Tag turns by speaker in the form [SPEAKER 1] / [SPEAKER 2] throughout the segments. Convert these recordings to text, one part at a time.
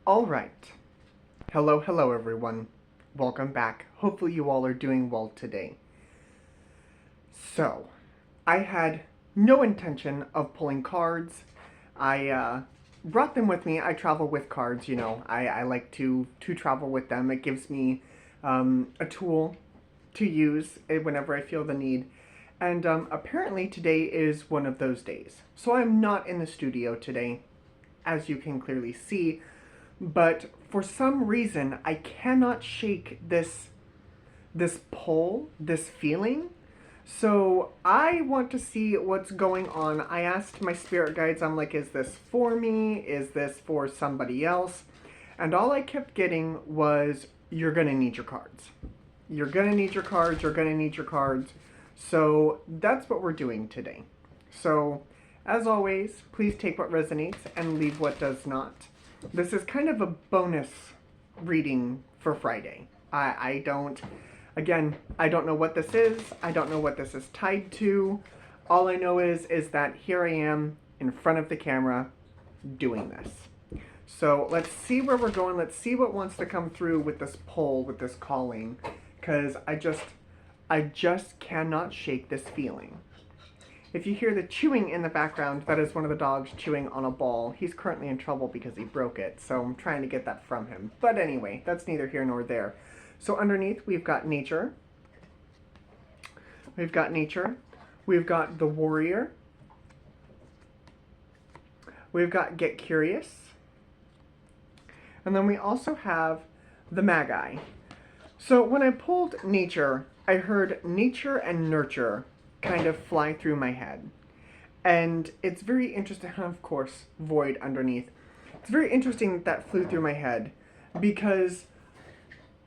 [SPEAKER 1] All right. Hello, everyone. Welcome back. Hopefully, you all are doing well today. So, I had no intention of pulling cards. I brought them with me. I travel with cards. I like to travel with them. It gives me a tool to use whenever I feel the need. And apparently, today is one of those days. So, I'm not in the studio today, as you can clearly see. But for some reason, I cannot shake this pull, this feeling. So I want to see what's going on. I asked my spirit guides, I'm like, is this for me? Is this for somebody else? And all I kept getting was, you're gonna need your cards. You're gonna need your cards, you're gonna need your cards. So that's what we're doing today. So, as always, please take what resonates and leave what does not. This is kind of a bonus reading for Friday. I don't, again, I don't know what this is. I don't know what this is tied to. All I know is that here I am in front of the camera doing this. So let's see where we're going. Let's see what wants to come through with this pull, with this calling, because I just cannot shake this feeling. If you hear the chewing in the background, that is one of the dogs chewing on a ball. He's currently in trouble because he broke it, so I'm trying to get that from him. But anyway, that's neither here nor there. So underneath, we've got nature. We've got nature. We've got the warrior. We've got get curious. And then we also have the magi. So when I pulled nature, I heard nature and nurture kind of fly through my head. And it's very interesting, of course, void underneath. It's very interesting that flew through my head because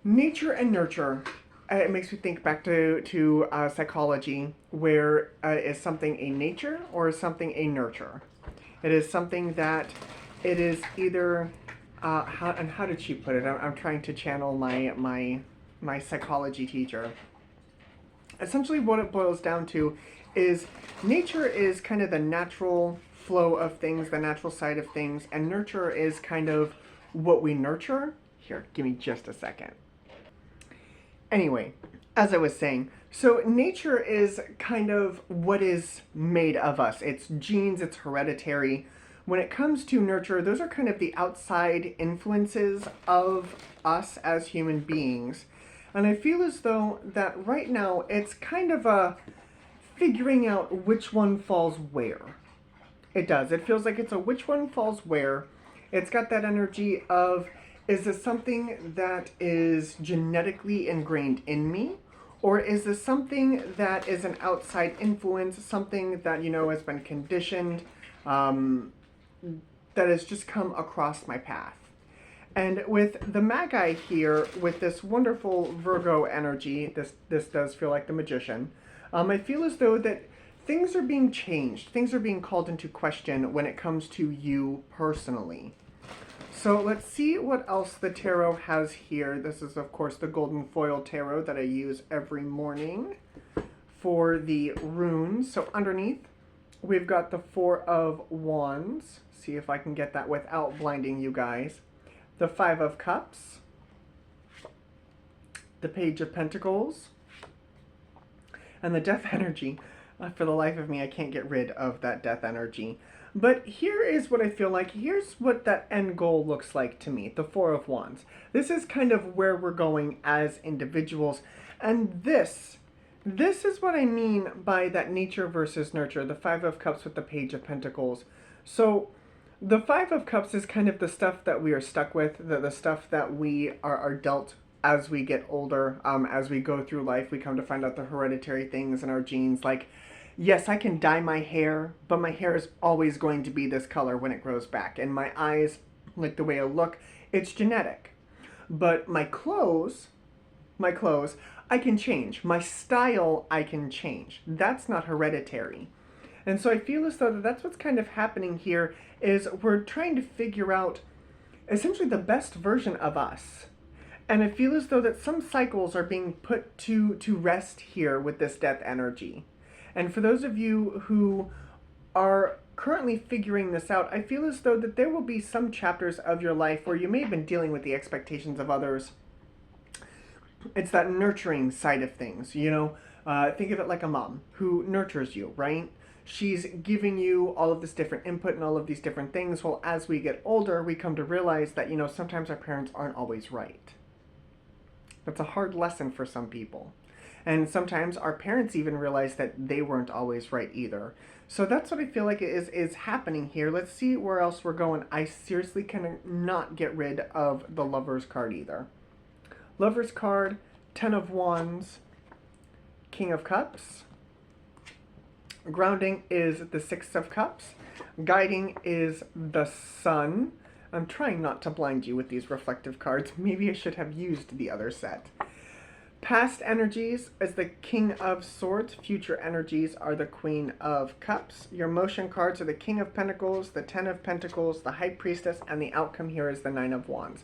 [SPEAKER 1] nature and nurture, it makes me think back to psychology, where is something a nature or is something a nurture? It is something that it is either, how did she put it? I'm trying to channel my psychology teacher. Essentially what it boils down to is nature is kind of the natural flow of things, the natural side of things, and nurture is kind of what we nurture. Here, give me just a second. Anyway, as I was saying, so nature is kind of what is made of us. It's genes, it's hereditary. When it comes to nurture, those are kind of the outside influences of us as human beings. And I feel as though that right now it's kind of a figuring out which one falls where. It does. It feels like it's a which one falls where. It's got that energy of, is this something that is genetically ingrained in me? Or is this something that is an outside influence, something that, has been conditioned, that has just come across my path? And with the magi here, with this wonderful Virgo energy, this does feel like the magician. I feel as though that things are being changed. Things are being called into question when it comes to you personally. So let's see what else the tarot has here. This is, of course, the golden foil tarot that I use every morning for the runes. So underneath, we've got the Four of Wands. See if I can get that without blinding you guys. The Five of Cups, the Page of Pentacles, and the Death energy. For the life of me, I can't get rid of that Death energy. But here is what I feel like. Here's what that end goal looks like to me, the Four of Wands. This is kind of where we're going as individuals. And this is what I mean by that nature versus nurture, the Five of Cups with the Page of Pentacles. So the Five of Cups is kind of the stuff that we are stuck with, the stuff that we are dealt as we get older, as we go through life. We come to find out the hereditary things in our genes. Like, yes, I can dye my hair, but my hair is always going to be this color when it grows back. And my eyes, like the way I look, it's genetic. But my clothes, I can change. My style, I can change. That's not hereditary. And so I feel as though that's what's kind of happening here, is we're trying to figure out essentially the best version of us. And I feel as though that some cycles are being put to rest here with this death energy. And for those of you who are currently figuring this out, I feel as though that there will be some chapters of your life where you may have been dealing with the expectations of others. It's that nurturing side of things, you know. Think of it like a mom who nurtures you, right? She's giving you all of this different input and all of these different things. Well, as we get older, we come to realize that, you know, sometimes our parents aren't always right. That's a hard lesson for some people. And sometimes our parents even realize that they weren't always right either. So that's what I feel like is happening here. Let's see where else we're going. I seriously cannot get rid of the Lover's card either. Lover's card, Ten of Wands, King of Cups. Grounding is the Six of Cups. Guiding is the Sun. I'm trying not to blind you with these reflective cards. Maybe I should have used the other set. Past energies is the King of Swords. Future energies are the Queen of Cups. Your motion cards are the King of Pentacles, the Ten of Pentacles, the High Priestess, and the outcome here is the Nine of Wands.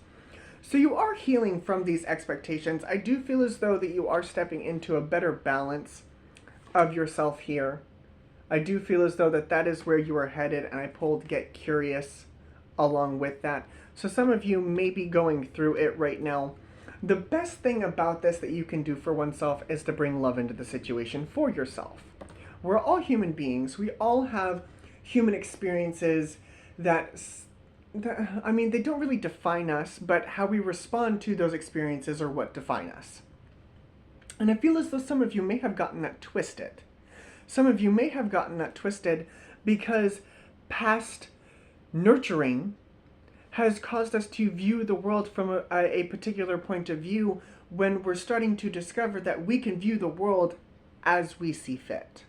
[SPEAKER 1] So you are healing from these expectations. I do feel as though that you are stepping into a better balance of yourself here. I do feel as though that that is where you are headed, and I pulled Get Curious along with that. So some of you may be going through it right now. The best thing about this that you can do for oneself is to bring love into the situation for yourself. We're all human beings. We all have human experiences that I mean, they don't really define us, but how we respond to those experiences are what define us. And I feel as though some of you may have gotten that twisted. Some of you may have gotten that twisted because past nurturing has caused us to view the world from a particular point of view when we're starting to discover that we can view the world as we see fit.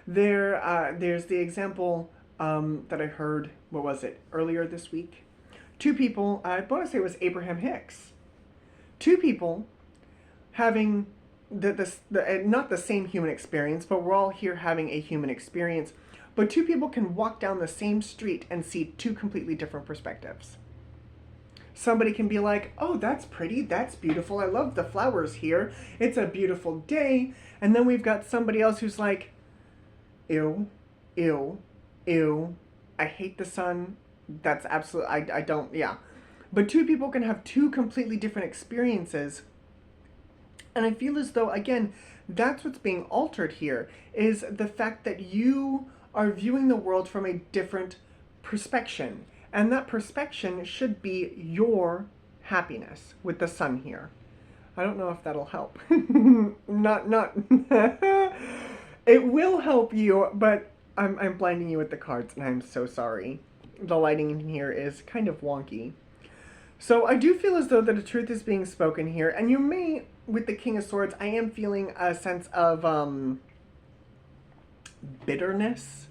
[SPEAKER 1] There's the example that I heard, what was it, earlier this week? Two people, I want to say it was Abraham Hicks. Two people having not the same human experience, but we're all here having a human experience. But two people can walk down the same street and see two completely different perspectives. Somebody can be like, oh, that's pretty, that's beautiful, I love the flowers here, it's a beautiful day. And then we've got somebody else who's like, ew, ew, ew, I hate the sun, that's absolute, I don't, yeah. But two people can have two completely different experiences. And I feel as though, again, that's what's being altered here, is the fact that you are viewing the world from a different perspective. And that perspective should be your happiness with the sun here. I don't know if that'll help. not It will help you, but I'm blinding you with the cards, and I'm so sorry. The lighting in here is kind of wonky. So I do feel as though that a truth is being spoken here, and you may, with the King of Swords, I am feeling a sense of bitterness.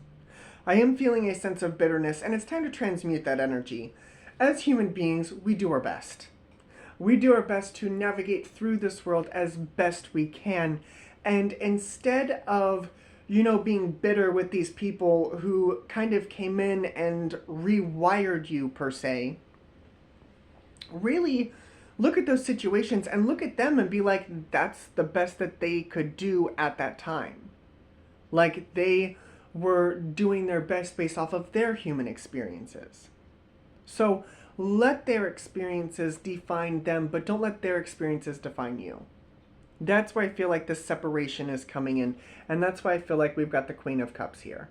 [SPEAKER 1] I am feeling a sense of bitterness, and it's time to transmute that energy. As human beings, we do our best. We do our best to navigate through this world as best we can, and instead of, you know, being bitter with these people who kind of came in and rewired you, per se, really look at those situations and look at them and be like, that's the best that they could do at that time. Like, they were doing their best based off of their human experiences. So let their experiences define them, but don't let their experiences define you. That's why I feel like this separation is coming in, and that's why I feel like we've got the Queen of Cups here.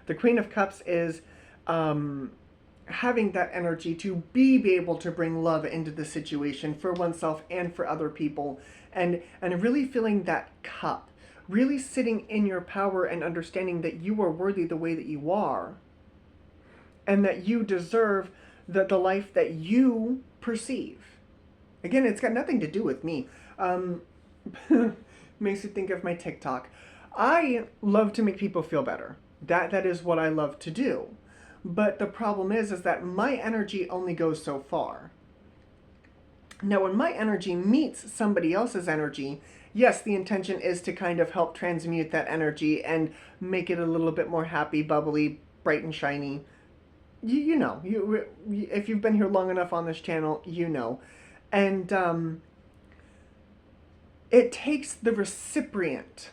[SPEAKER 1] The Queen of Cups is having that energy to be able to bring love into the situation for oneself and for other people, and really filling that cup, really sitting in your power and understanding that you are worthy the way that you are, and that you deserve the life that you perceive. Again, it's got nothing to do with me. Makes me think of my TikTok. I love to make people feel better. That is what I love to do. But the problem is that my energy only goes so far. Now, when my energy meets somebody else's energy, yes, the intention is to kind of help transmute that energy and make it a little bit more happy, bubbly, bright and shiny. You know, if you've been here long enough on this channel, you know. And it takes the recipient,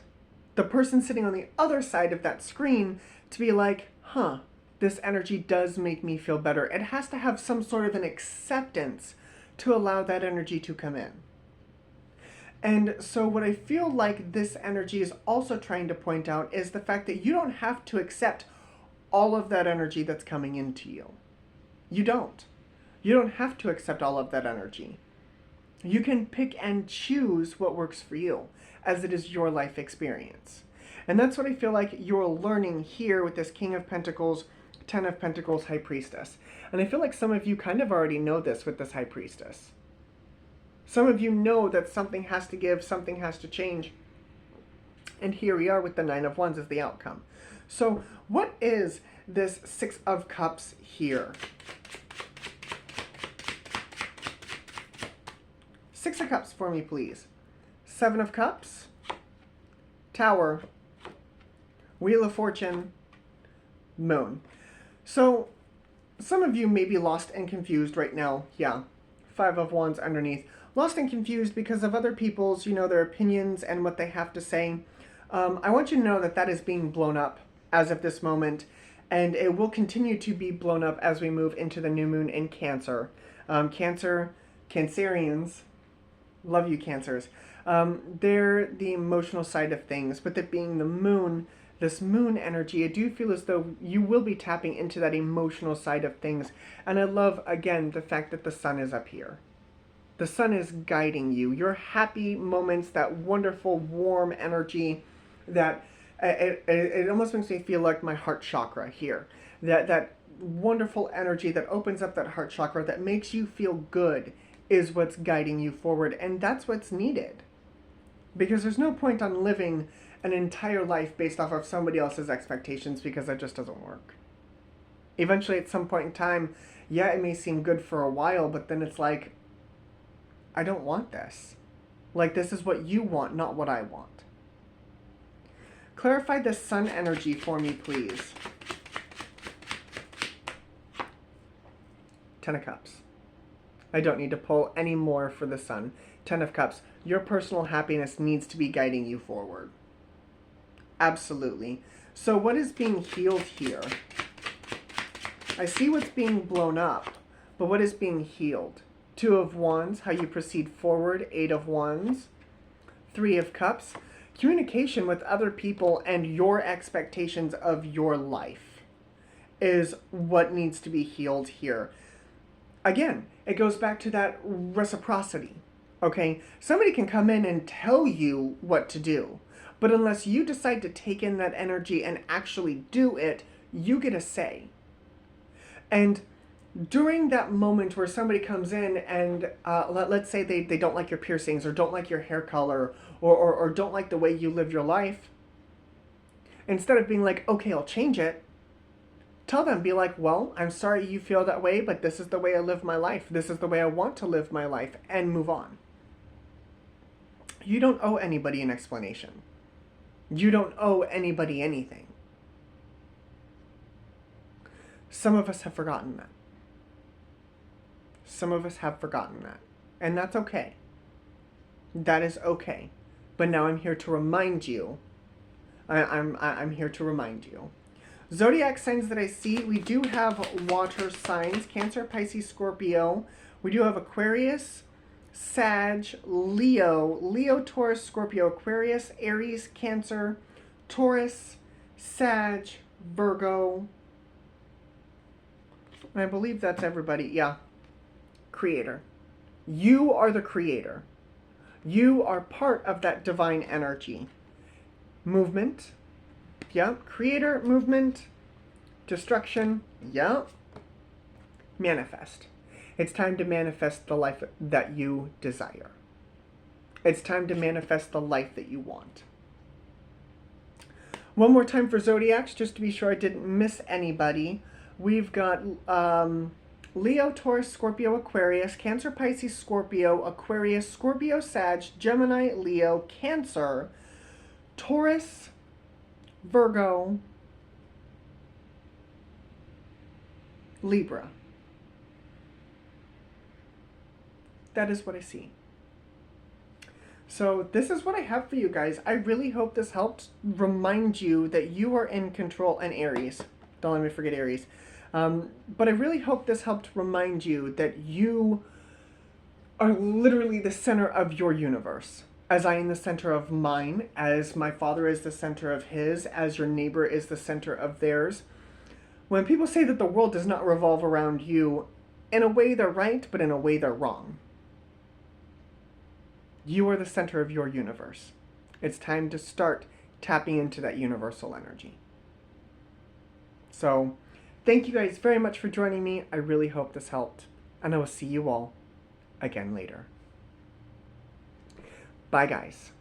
[SPEAKER 1] the person sitting on the other side of that screen, to be like, huh, this energy does make me feel better. It has to have some sort of an acceptance to allow that energy to come in. And so what I feel like this energy is also trying to point out is the fact that you don't have to accept all of that energy that's coming into you. You don't. You don't have to accept all of that energy. You can pick and choose what works for you, as it is your life experience. And that's what I feel like you're learning here with this King of Pentacles, Ten of Pentacles, High Priestess. And I feel like some of you kind of already know this with this High Priestess. Some of you know that something has to give, something has to change. And here we are with the Nine of Wands as the outcome. So what is this Six of Cups here? Six of Cups for me, please. Seven of Cups, Tower, Wheel of Fortune, Moon. So some of you may be lost and confused right now. Yeah, Five of Wands underneath. Lost and confused because of other people's, their opinions and what they have to say. I want you to know that that is being blown up as of this moment, and it will continue to be blown up as we move into the new moon in Cancer. Cancerians, love you, Cancers. They're the emotional side of things. With it being the moon, this moon energy, I do feel as though you will be tapping into that emotional side of things. And I love, again, the fact that the sun is up here. The sun is guiding you. Your happy moments, that wonderful, warm energy, that it almost makes me feel like my heart chakra here. That wonderful energy that opens up that heart chakra, that makes you feel good, is what's guiding you forward. And that's what's needed. Because there's no point on living an entire life based off of somebody else's expectations, because that just doesn't work. Eventually, at some point in time, yeah, it may seem good for a while, but then it's like, I don't want this. Like, this is what you want, not what I want. Clarify the sun energy for me, please. Ten of Cups. I don't need to pull any more for the sun. Ten of Cups. Your personal happiness needs to be guiding you forward. Absolutely. So what is being healed here? I see what's being blown up, but what is being healed? Two of Wands, how you proceed forward. Eight of Wands. Three of Cups. Communication with other people and your expectations of your life is what needs to be healed here. Again, it goes back to that reciprocity, okay? Somebody can come in and tell you what to do, but unless you decide to take in that energy and actually do it, you get a say. And during that moment where somebody comes in and let's say they don't like your piercings, or don't like your hair color, or don't like the way you live your life, instead of being like, okay, I'll change it, tell them, be like, well, I'm sorry you feel that way, but this is the way I live my life. This is the way I want to live my life, and move on. You don't owe anybody an explanation. You don't owe anybody anything. Some of us have forgotten that. Some of us have forgotten that. And that's okay. That is okay. But now I'm here to remind you. I'm here to remind you. Zodiac signs that I see, we do have water signs. Cancer, Pisces, Scorpio. We do have Aquarius, Sag, Leo, Taurus, Scorpio, Aquarius, Aries, Cancer, Taurus, Sag, Virgo. And I believe that's everybody. Yeah. Creator. You are the creator. You are part of that divine energy. Movement. Yeah. Creator, movement, destruction. Yeah. Manifest. It's time to manifest the life that you desire. It's time to manifest the life that you want. One more time for Zodiacs, just to be sure I didn't miss anybody. We've got Leo, Taurus, Scorpio, Aquarius, Cancer, Pisces, Scorpio, Aquarius, Scorpio, Sag, Gemini, Leo, Cancer, Taurus, Virgo, Libra. That is what I see. So this is what I have for you guys. I really hope this helped remind you that you are in control, and Aries. Don't let me forget Aries. But I really hope this helped remind you that you are literally the center of your universe. As I am the center of mine, as my father is the center of his, as your neighbor is the center of theirs. When people say that the world does not revolve around you, in a way they're right, but in a way they're wrong. You are the center of your universe. It's time to start tapping into that universal energy. So, thank you guys very much for joining me. I really hope this helped. And I will see you all again later. Bye, guys.